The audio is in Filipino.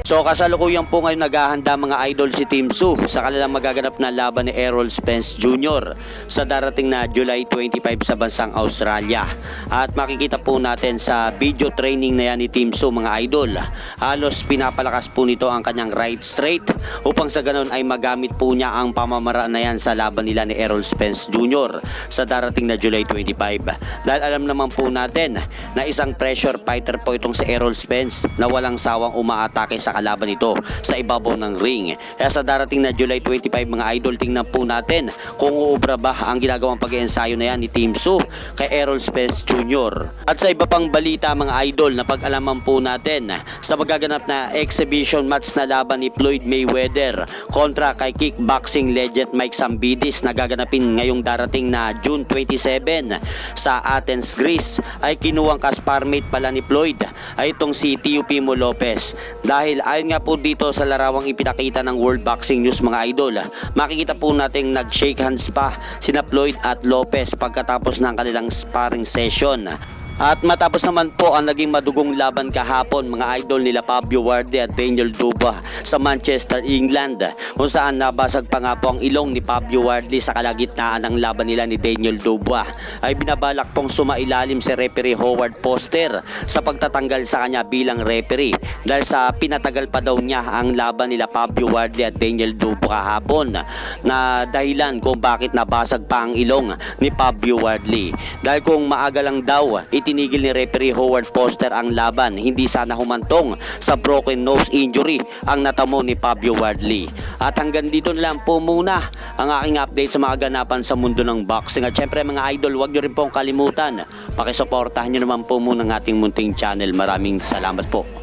So kasalukuyan po ngayon naghahanda mga idol si Team Su sa kanilang magaganap na laban ni Errol Spence Jr. sa darating na July 25 sa bansang Australia. At makikita po natin sa video training na yan ni Team Su mga idol, halos pinapalakas po nito ang kanyang right straight upang sa ganun ay magamit po niya ang pamamaraan na yan sa laban nila ni Errol Spence Jr. sa darating na July 25. Dahil alam naman po natin na isang pressure fighter po itong si Errol Spence na walang sawang umaatake sa kalaban nito sa ibabaw ng ring. Kaya sa darating na July 25 mga idol, tingnan po natin kung uubra ba ang ginagawang pag-iensayo na yan ni Team Su kay Errol Spence Jr. At sa iba pang balita mga idol na pag-alaman po natin sa magaganap na exhibition match na laban ni Floyd Mayweather kontra kay kickboxing legend Mike Zambidis na gaganapin ngayong darating na June 27 sa Athens, Greece, ay kinuwang kasparmate pala ni Floyd ay itong si Teofimo Lopez. Dahil ayon nga po dito sa larawang ipinakita ng World Boxing News mga idol, makikita po nating nag-shake hands pa sina Floyd at Lopez pagkatapos ng kanilang sparring session. At matapos naman po ang naging madugong laban kahapon mga idol nila Fabio Wardley at Daniel Dubois sa Manchester, England, kung saan nabasag pa nga po ang ilong ni Fabio Wardley sa kalagitnaan ng laban nila ni Daniel Dubois. Ay binabalak pong sumailalim si referee Howard Foster sa pagtatanggal sa kanya bilang referee dahil sa pinatagal pa daw niya ang laban nila Fabio Wardley at Daniel Dubois kahapon, na dahilan kung bakit nabasag pa ang ilong ni Fabio Wardley. Dahil kung maaga lang daw itinigil ni referee Howard Foster ang laban, hindi sana humantong sa broken nose injury ang natamo ni Fabio Wardley. At hanggang dito na lang po muna ang aking update sa mga ganapan sa mundo ng boxing. At syempre mga idol, huwag nyo rin pong kalimutan, pakisuportahan nyo naman po muna ang ating munting channel. Maraming salamat po.